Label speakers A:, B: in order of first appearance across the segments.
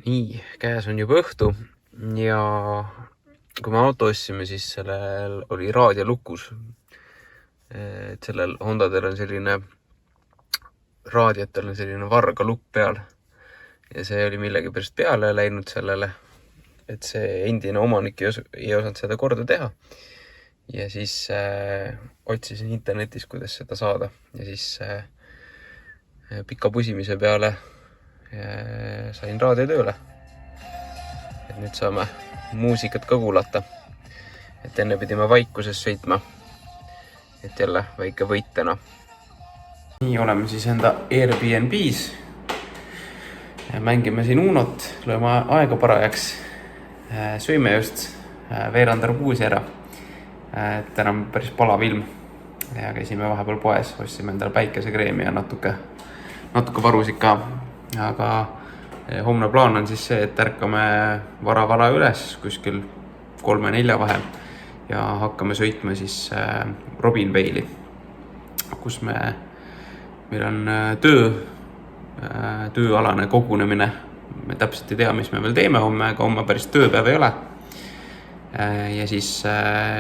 A: Nii, käes on juba õhtu ja kui me auto ostsime, siis sellel oli raadio lukus. Et sellel Hondadel on selline, raadiotel on selline varga lukk peal ja see oli millegi pärast peale läinud sellele, et see endine omanik ei osanud seda korda teha. Ja siis otsisin internetis, kuidas seda saada ja siis pika pusimise peale sain raadio tööle. Et nüüd saame muusikat ka kuulata. Et enne pidime vaikuses sõitma. Et jälle väike võit täna. Nii oleme siis enda Airbnb's. Mängime siin Unot, lööme aega parajaks. Söime just veerandarbuusi ära. Täna on päris palav ilm. Ja käisime vahepeal poes, ostsime endale päikesekreemi ja natuke varusid ka. Aga homne plaan on siis see, et ärkame vara üles kuskil 3-4 vahel ja hakkame sõitma siis Robinvale'i, kus meil on tööalane kogunemine. Me täpselt ei tea, mis me veel teeme homme, aga homme päris tööpäev ei ole. Ja siis,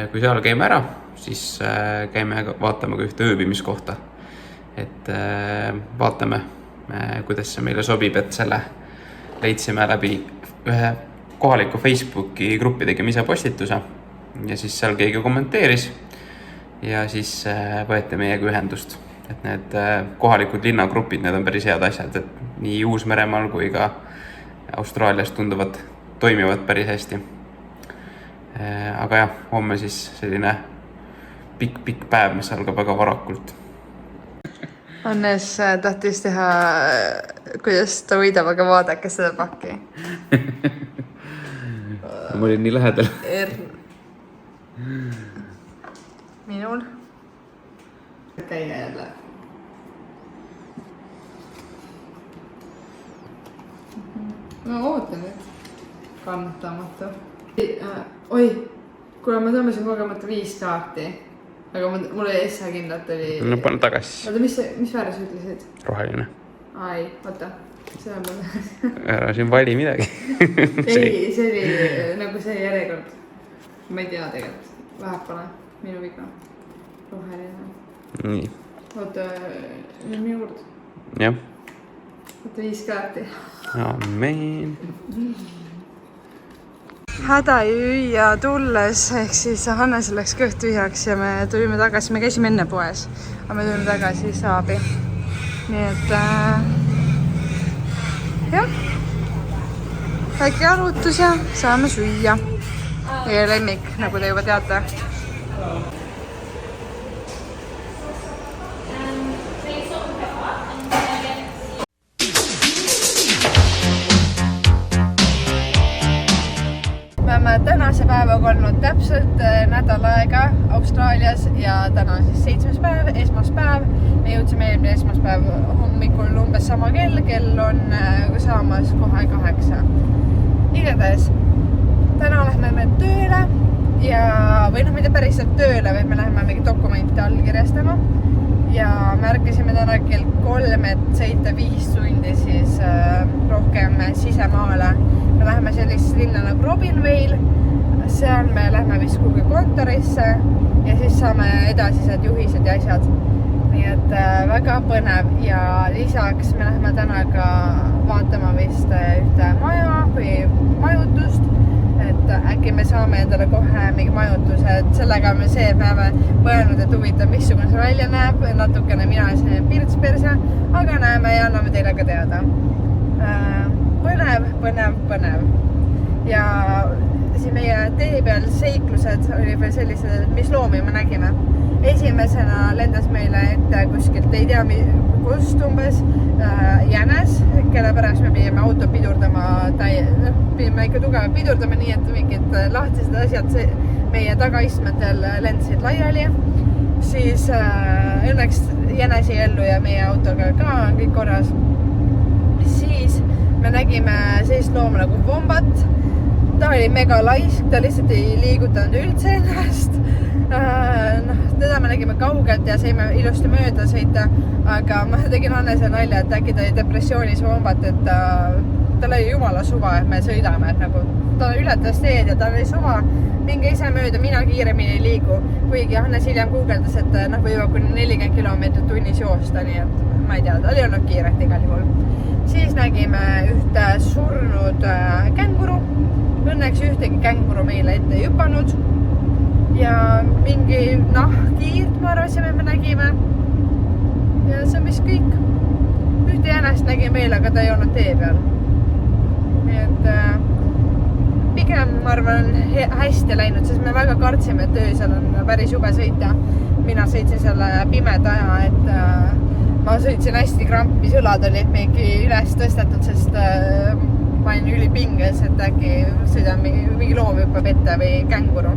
A: kui seal käime ära, siis käime vaatame ka ühte ööbimiskohta. Et vaatame, kuidas see meile sobib, et selle leidsime läbi ühe kohaliku Facebooki gruppi, tegime ise postituse ja siis seal keegi kommenteeris ja siis võeti meiega ühendust. Et need kohalikud linnagrupid, need on päris head asjad, et nii Uus-Meremaal kui ka Austraalias toimivad päris hästi. Aga jah, homme siis selline pikk päev, mis algab väga varakult.
B: Hannes tahtis teha, kuidas ta võidab, aga vaadake seda pakki.
A: Ma olin nii lähedal.
B: Minul. Käia jälle. Ma ootan nüüd. Kannatamatu. Oi, kuule, ma tõmbasin kogemata 5 kaarti. Aga mulle Essa kindlalt oli...
A: No pane tagasi.
B: Oota, mis vääres ütlesid?
A: Roheline.
B: Ai, oota. See on mulle...
A: Ära siin vali midagi.
B: Ei, see oli nagu see järjekord. Ma ei tea tegelikult. Väheb pole. Minu viga. Roheline.
A: Nii.
B: Oota, nüüd minu kord.
A: Jah.
B: Oota, 5 kaarti.
A: Amen.
B: Hädajüüja tulles, ehk siis Hannesel läks kõht tühjaks ja me tulime tagasi, me käisime enne poes, aga me tulime tagasi Saabi. Nii et jah, väike jalutus ja saame süüa. Meie lemmik, nagu te juba teate. Me tänase päevaga olnud täpselt nädal aega Austraalias ja täna on siis 7. päev, esmaspäev. Me jõudsime eelmine esmaspäev hommikul umbes sama kell on saamas kohe 8. Igatahes, täna lähme me tööle ja või mitte päriselt tööle, vaid me läheme mingi dokumente allkirjastama. Ja märkisime täna kell 3, et sõita 5 tundi siis rohkem sisemaale. Me läheme sellisesse linna nagu Robinvale, seal me lähme vist kuhugi kontorisse ja siis saame edasised juhised ja asjad. Nii et väga põnev ja lisaks me läheme täna ka vaatama vist ühte maja või majutust, et äkki me saame endale kohe mingi majutuse, et sellega me peame mõelnud, et huvitav, missugune see välja näeb, natukene mina see pirtsperse, aga näeme ja anname teile ka teada. Põnev. Ja siin meie tee peal seiklused oli veel sellised, mis loomi me nägime. Esimesena lendas meile ette kuskilt, ei tea kust umbes, jänes, kelle pärast me pidime auto pidurdama, pidime ikka tugevalt pidurdama, nii et mingid lahtised asjad meie tagaistmetel lendasid laiali. Siis õnneks jänesi ellu ja meie autoga ka on kõik korras. Siis me nägime sellist looma nagu vombat. Ta oli mega laisk, ta lihtsalt ei liigutanud üldse ennast. Teda me nägime kaugelt ja saime ilusti mööda sõita, aga ma tegin Hannese nalja, et äkki ta oli depressioonis vombat, et ta tal oli jumala suva, et me sõidame, et nagu ta ületas teed ja tal oli suva minge ise mööda, mina kiiremini ei liigu. Kuigi Hannes hiljem guugeldas, et võivad kuni 40 kilomeetrit tunnis joosta, nii et ma ei tea, ta oli olnud kiiret igal juhul. Siis nägime ühte surnud känguru. Õnneks ühtegi känguru meile ette ei hüpanud. Ja mingi nahkhiirt, ma arvasime, me nägime. Ja see on vist kõik. Ühte jänest nägime meil, aga ta ei olnud tee peal. Nii et pigem, ma arvan, hästi läinud, sest me väga kartsime, et öösel on päris jube sõita. Mina sõitsin selle pimeda aja, et ma sõitsin hästi krampis, õlad olid mingi üles tõstetud, sest ma olin ülipinges, et äkki sõidan mingi loom hüppab ette või känguru.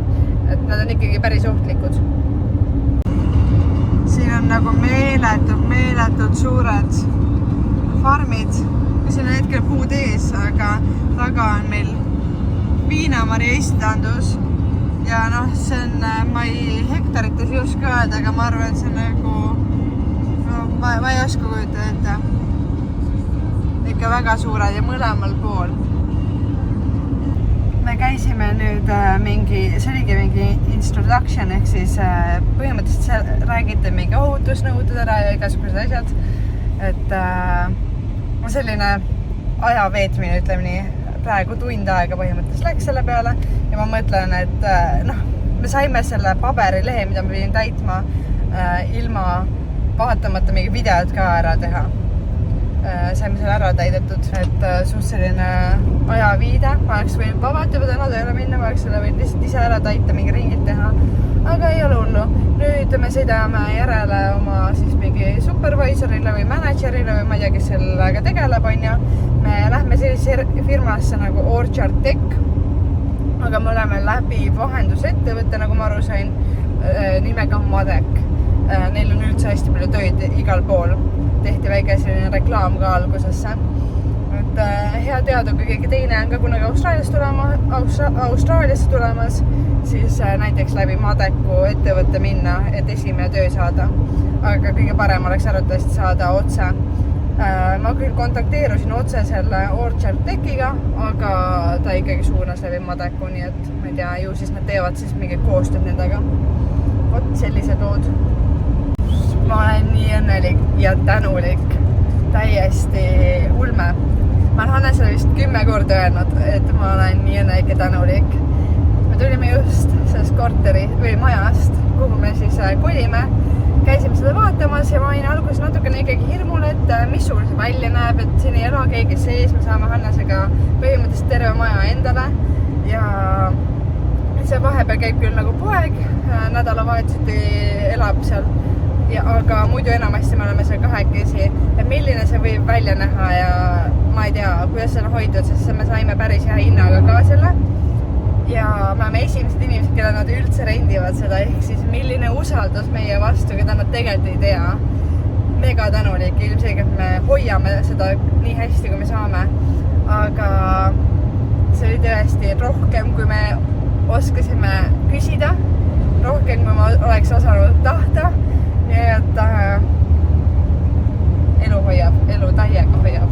B: Et nad on ikkagi päris ohtlikud. Siin on nagu meeletud suured farmid. Siin on hetkel puud ees, aga taga on meil Viinamarja istandus ja see on, ma ei hektarites ei oska öelda, aga ma arvan, et see on nagu, ma ei oska kujutada ette. Ikka väga suured ja mõlemal pool. Me käisime nüüd see oligi mingi introduction, ehk siis põhimõtteliselt räägite mingi ohutusnõuded ära ja igasugused asjad. Et selline aja veetmine, ütleme nii, praegu tund aega põhimõtteliselt läks selle peale ja ma mõtlen, et me saime selle paberilehe, mida me pidin täitma ilma vaatamata mingi videot ka ära teha. Saime selle ära täidetud, et suht selline ajaviide, ma oleks võinud vabalt juba täna tööle minna, ma oleks selle võinud lihtsalt ise ära täita, mingi ringid teha, aga ei ole hullu. Nüüd me sõidame järele oma siis mingi supervisorile või managerile või ma ei tea, kes sellega tegeleb, on ja me lähme sellise firmasse nagu Orchard Tech, aga me oleme läbi vahendusettevõtte, nagu ma aru sain, nimega Madek. Neil on üldse hästi palju tööd igal pool. Tehti väike selline reklaam ka algusesse. Et hea teada, kui keegi teine on ka kunagi Austraaliasse tulemas, siis näiteks läbi Madeku ettevõtte minna, et esimene töö saada. Aga kõige parem oleks arvatavasti saada otse. Ma küll kontakteerusin otse selle Orchard Techiga, aga ta ikkagi suunas läbi Madeku, nii et ma ei tea, ju siis nad teevad siis mingi koostööd nendega. Vot sellised lood. Ma olen nii õnnelik ja tänulik. Täiesti ulme. Ma olen Hannesele vist 10 korda öelnud, et ma olen nii õnnelik ja tänulik. Me tulime just sellest korteri või majast, kuhu me siis kolime. Käisime seda vaatamas ja ma olin alguses natukene ikkagi hirmul, et missugune see välja näeb, et siin ei ela keegi sees, me saame Hannesega põhimõtteliselt terve maja endale ja see vahepeal käib küll nagu poeg, nädalavahetuseti elab seal, aga muidu enamasti me oleme seal kahekesi, et milline see võib välja näha ja ma ei tea, kuidas see on hoidnud, sest me saime päris hea hinnaga ka selle. Ja me oleme esimesed inimesed, kelle nad üldse rendivad seda, ehk siis milline usaldus meie vastu, keda nad tegelikult ei tea. Mega tänulik, ilmselgelt me hoiame seda nii hästi, kui me saame. Aga see oli tõesti rohkem, kui me oskasime küsida, rohkem, kui ma oleks osanud tahta. Nii et elu hoiab, elu täiega hoiab.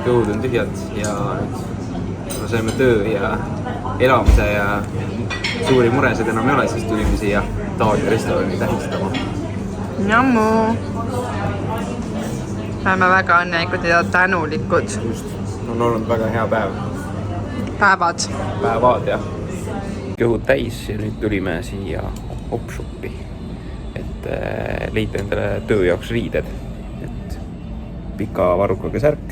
A: Kõud on tühjad ja nüüd saime töö ja elamise ja suuri muresid enam ei ole, siis tulime siia Taadi restorani tähistama.
B: Jammu! Oleme väga õnnelikud ja tänulikud.
A: Just, on olnud väga hea päev.
B: Päevad,
A: jah. Kõhud täis ja nüüd tulime siia Opshopi, et leida endale töö jaoks riided. Et pika varrukaga särk.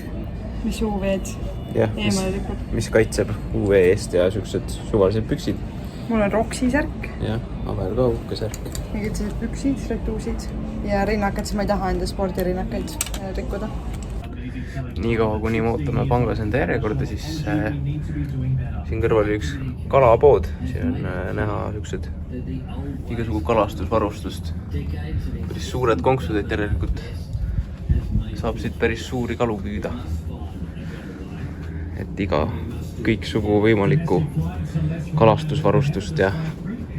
B: mis UV-d eemale lükkab.
A: Mis kaitseb UV eest ja sellised suvalised püksid.
B: Mul on Roksi särk.
A: Jah, Aver ka uhke särk.
B: Mingid sellised püksid, retuusid ja rinnakad, siis ma ei taha enda spordirinnakeid rikkuda.
A: Nii kaua, kuni me ootame pangas enda järjekorda, siis siin kõrval oli üks kalapood. Siin on näha sellised igasugu kalastusvarustust. Päris suured konksud, et järelikult saab siit päris suuri kalu püüda. Et kõik sugu võimalikku kalastusvarustust ja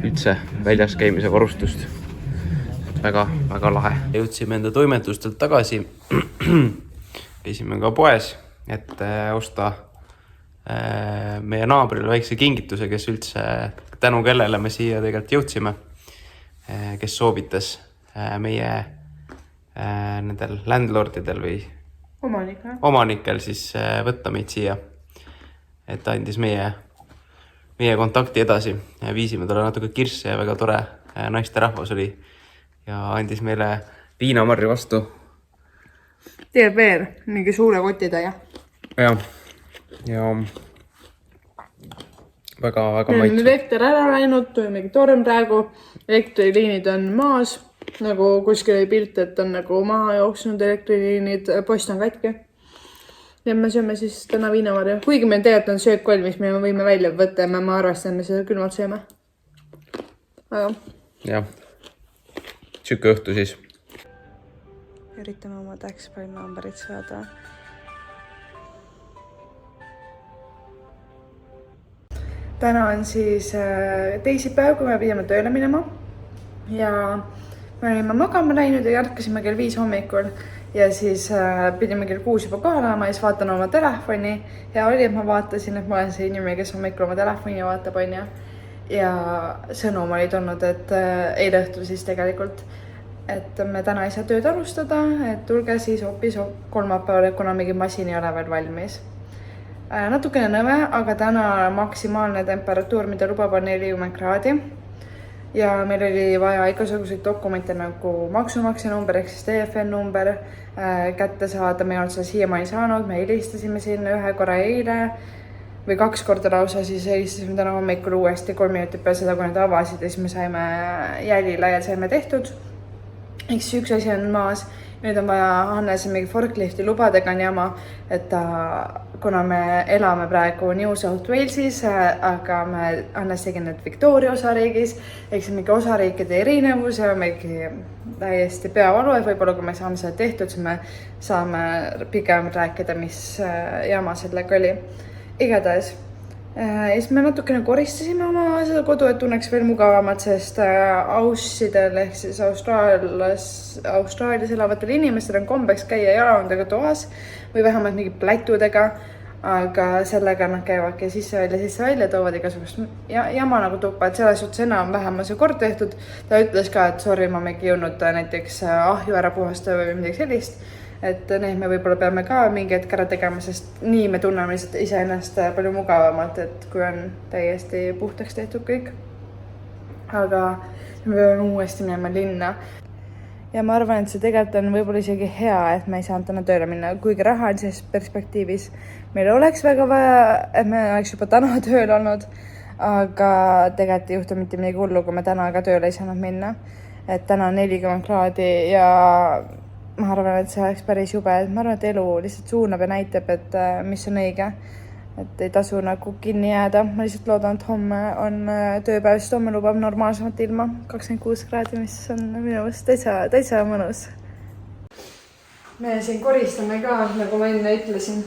A: üldse väljas käimise varustust. Väga lahe. Jõudsime enda toimetustelt tagasi. Käisime ka poes, et osta meie naabrile väikse kingituse, kes üldse tänu kellele me siia tegelikult jõudsime, kes soovitas meie nendel landlordidel või omanikel siis võtta meid siia, et andis meie kontakti edasi. Viisime talle natuke kirsse ja väga tore naisterahvas oli ja andis meile viinamarri vastu.
B: Teeb veel mingi suure kotitäie.
A: Ja väga
B: maitsu. Elekter ära läinud, mingi torm praegu, elektriliinid on maas, nagu kuskil oli pilt, et on nagu maha jooksnud elektriliinid, post on katki. Ja me sööme siis täna viinamarju. Kuigi meil tegelikult on söök valmis, me võime välja võtta ja me arvestame, me seda külmalt sööme. Aga.
A: Jah, süke õhtu siis.
B: Üritame oma tax-file numberit saada. Täna on siis teisipäev, kui me pidime tööle minema ja me olime magama läinud ja ärkasime kell 5 hommikul ja siis pidime kell 6 juba kohal olema ja siis vaatan oma telefoni ja oli, et ma vaatasin, et ma olen see inimene, kes hommikul oma telefoni vaatab, on ja sõnum oli tulnud, et eile õhtul siis tegelikult, et me täna ei saa tööd alustada, et tulge siis hoopis kolmapäeval, kuna mingi masin ei ole veel valmis. Natukene nõme, aga täna maksimaalne temperatuur, mida lubab, on 40 kraadi. Ja meil oli vaja igasuguseid dokumente nagu maksumaksja number, ehk siis TFN number kätte saada. Me ei olnud seda siiamaani saanud, me helistasime sinna ühe korra eile või 2 korda lausa, siis helistasime täna hommikul uuesti 3 minutit peale seda, kui nad avasid ja siis me saime jälile ja saime tehtud. Ehk siis üks asi on maas. Nüüd on vaja Hannese mingi forklifti lubadega on jama, et kuna me elame praegu New South Walesis, aga Hannes tegi need Victoria osariigis, ehk see mingi osariikide erinevus ja mingi täiesti peavalu, et võib-olla kui me saame seda tehtud, siis me saame pigem rääkida, mis jama sellega oli. Igatahes. Ja siis me natukene koristasime oma seda kodu, et tunneks veel mugavamalt, sest aussidel ehk siis Austraalias elavatel inimestel on kombeks käia jalaundega toas või vähemalt mingi plätudega, aga sellega nad käivadki sisse välja, toovad igasugust jama nagu tuppa, et selles suhtes enam-vähem on see kord tehtud. Ta ütles ka, et sorry, ma mingi jõudnud näiteks ahju ära puhasta või midagi sellist. Et neid me võib-olla peame ka mingi hetk ära tegema, sest nii me tunneme lihtsalt iseennast palju mugavamalt, et kui on täiesti puhtaks tehtud kõik. Aga me peame uuesti minema linna. Ja ma arvan, et see tegelikult on võib-olla isegi hea, et me ei saanud täna tööle minna, kuigi rahalises perspektiivis meil oleks väga vaja, et me oleks juba täna tööl olnud, aga tegelikult ei juhtu mitte midagi hullu, kui me täna ka tööle ei saanud minna. Et täna on 40 kraadi ja ma arvan, et see oleks päris jube, et ma arvan, et elu lihtsalt suunab ja näitab, et mis on õige, et ei tasu nagu kinni jääda. Ma lihtsalt loodan, et homme on tööpäev, sest homme lubab normaalsemat ilma 26 kraadi, mis on minu arust täitsa mõnus. Me siin koristame ka, nagu ma enne ütlesin.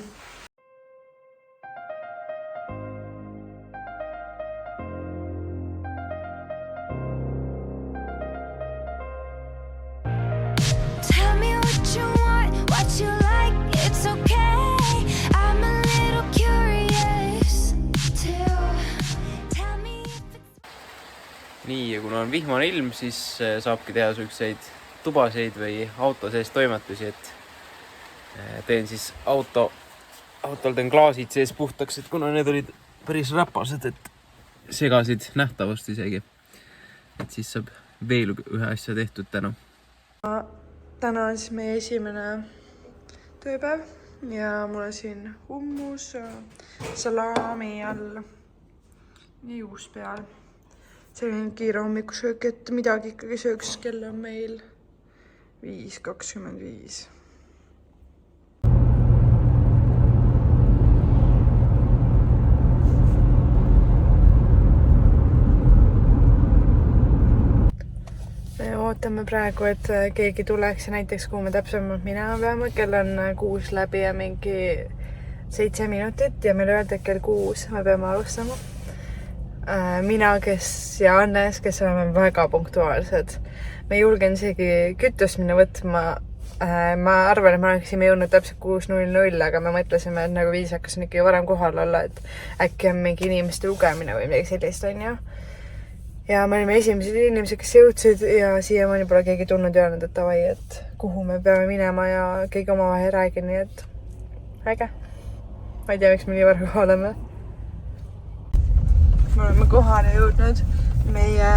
A: Nii, ja kuna on vihmane ilm, siis saabki teha selliseid tubaseid või auto sees toimetusi, et teen siis autol teen klaasid sees puhtaks, et kuna need olid päris räpased, et segasid nähtavust isegi, et siis saab veel ühe asja tehtud täna.
B: Täna on siis meie esimene tööpäev ja mul on siin hummus, salami all, juust peal. See on kiire hommikusöök, et midagi ikkagi sööks, kell on meil 5:25. ootame praegu, et keegi tuleks ja näiteks kuhu me täpsemalt minema peame. Kell on 6 läbi ja mingi 7 minutit ja meile öeldi, et kell 6 me peame alustama. Mina, ja Annes, kes oleme väga punktuaalsed. Me ei julgen isegi kütust minna võtma. Ma arvan, et me oleksime jõudnud täpselt 6:00, aga me mõtlesime, et nagu viisakas on ikkagi varem kohal olla, et äkki on mingi inimeste lugemine või midagi sellist, on ju. Ja me olime esimesed inimesed, kes jõudsid ja siiamaani pole keegi tulnud ja öelnud, et tavai, et kuhu me peame minema ja keegi omavahel ei räägi, nii et äge. Ma ei tea, miks me nii varga oleme. Me oleme kohale jõudnud. Meie,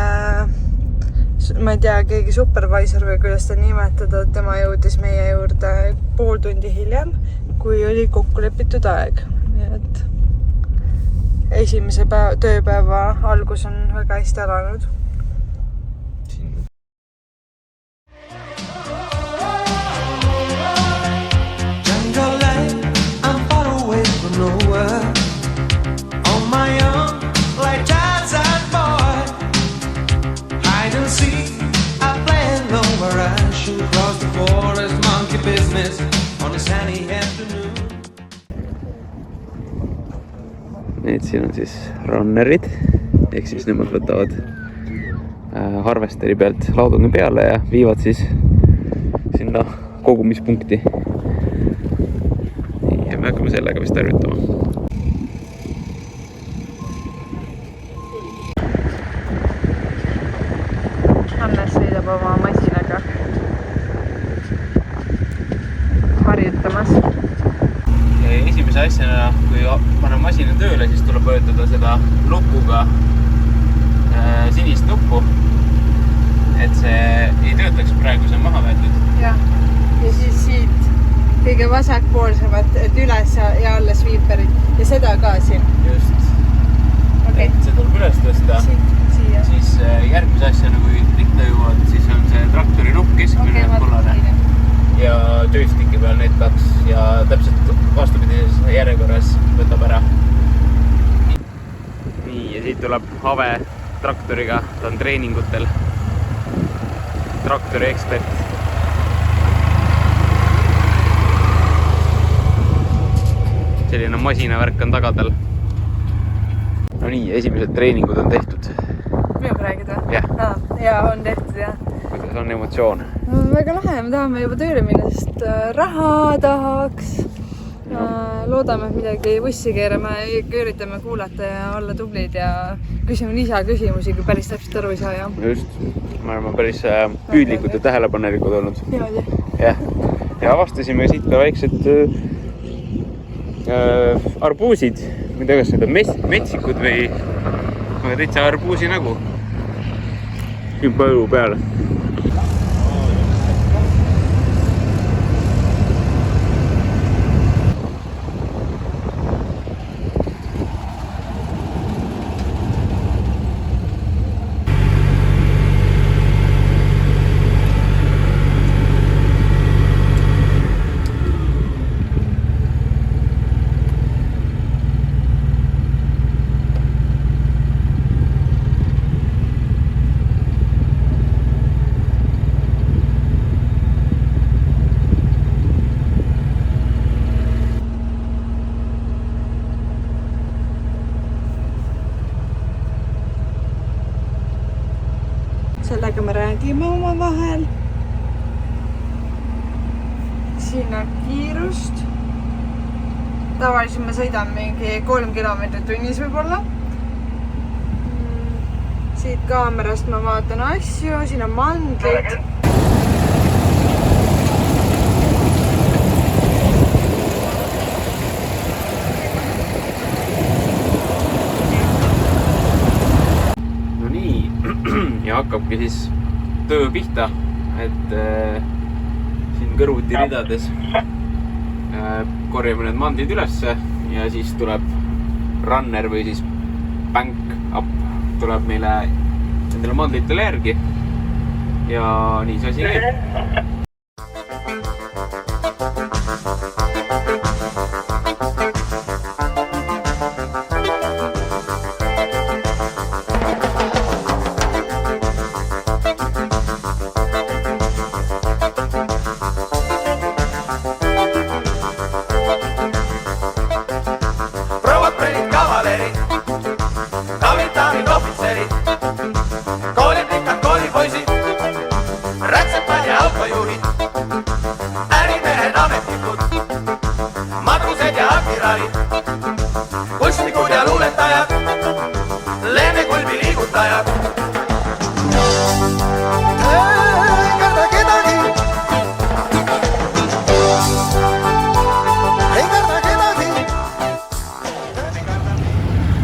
B: ma ei tea, keegi supervisor või kuidas ta nimetada, tema jõudis meie juurde pool tundi hiljem, kui oli kokku lepitud aeg. Nii et esimese tööpäeva algus on väga hästi alanud.
A: Need siin on siis runnerid, ehk siis nemad võtavad harvesteri pealt laudungi peale ja viivad siis sinna kogumispunkti. Ja me hakkame sellega vist tarvitama.
B: Annes sõidab oma masinaga harjutamas.
A: Esimese asjana, kui panen masina tööle, siis tuleb vajutada seda lukuga sinist nuppu, et see ei töötaks praegu, see on maha võetud.
B: Ja siis siit kõige vasakpoolsemat, et üles ja alles viiperid ja seda ka siin.
A: Just. Okay. Et see tuleb üles tõsta.
B: Siia.
A: Siis järgmise asjana, kui rikta jõuad, siis on see traktori nupp keskmine kollane. Ja joysticki peal need 2 ja täpselt vastupidises järjekorras võtab ära. Nii, ja siit tuleb Ave traktoriga, ta on treeningutel. Traktori ekspert. Selline masinavärk on taga tal. No nii, esimesed treeningud on tehtud.
B: Minuga räägid või?
A: Jah.
B: Ja on tehtud, jah.
A: Kuidas on emotsioon?
B: Väga lahe, me tahame juba tööle minna, sest raha tahaks. Loodame, et midagi bussi keerame, üritame kuulata ja olla tublid ja küsime lisaküsimusi, kui päris täpselt aru ei saa. Ja.
A: Just, me oleme päris püüdlikud ja tähelepanelikud olnud. Ja avastasime siit ka väiksed arbuusid, ma ei tea, kas need on metsikud või täitsa arbuusi nägu. Juba õlu peale.
B: Sellega me räägime omavahel. Siin on kiirust. Tavaliselt me sõidame mingi 3 kilomeetrit tunnis võib-olla. Siit kaamerast ma vaatan asju, siin on mandlid.
A: Ja hakkabki siis töö pihta, et siin kõrvuti ridades korjame need mandlid ülesse ja siis tuleb runner või siis bank up tuleb meile nendele mandlitele järgi ja nii see asi käib.
C: autojuhid, ärimehed, ametnikud, matrused ja admiraalid, kunstnikud ja luuletajad, lehmekulbi liigutajad. Ei karda kedagi, ei karda kedagi.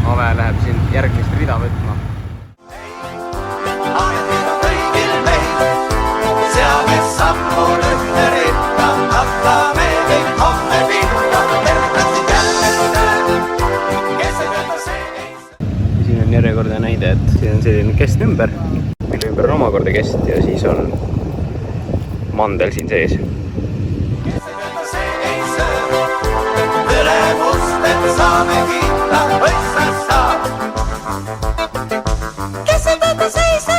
A: Ave läheb siin järgmist rida võtma.
C: Ametid on kõigil meil, seame sammu ühte ritta, hakkame kõik homme pihta, tervitati jälle tööd, kes ei tööta, see ei saa.
A: Siin on järjekordne näide, et siin on selline kestnumber, mille ümber on omakorda kest ja siis on mandel siin sees.
C: Kes ei tööta, see ei söö, ülemust, et saame kiita, võistlust saab. Kes ei tööta, see ei söö.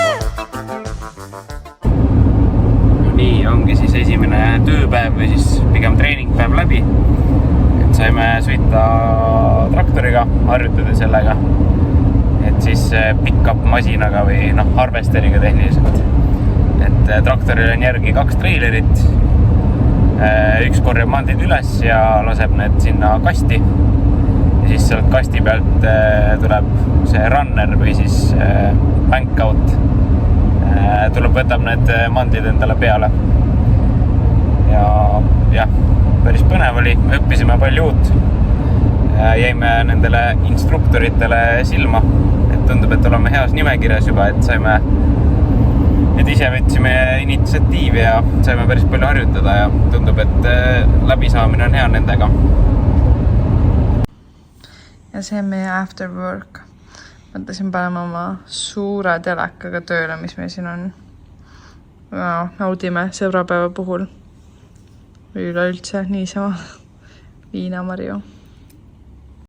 A: Nii ongi siis esimene tööpäev või siis pigem treeningpäev läbi. Et saime sõita traktoriga, harjutada sellega. Et siis pick-up masinaga või harvesteriga tehniliselt. Et traktoril on järgi 2 treilerit. Üks korjab mandid üles ja laseb need sinna kasti. Ja siis sealt kasti pealt tuleb see runner või siis bank out. Tuleb, võtab need mandid endale peale. Ja jah, päris põnev oli, me õppisime palju uut. Jäime nendele instruktoritele silma, et tundub, et oleme heas nimekirjas juba, et saime, et ise võtsime initsiatiivi ja saime päris palju harjutada ja tundub, et läbisaamine on hea nendega.
B: Ja see on meie after work. Mõtlesin panema oma suure telekaga tööle, mis meil siin on. Naudime sõbrapäeva puhul. Või üleüldse niisama Viina Marju.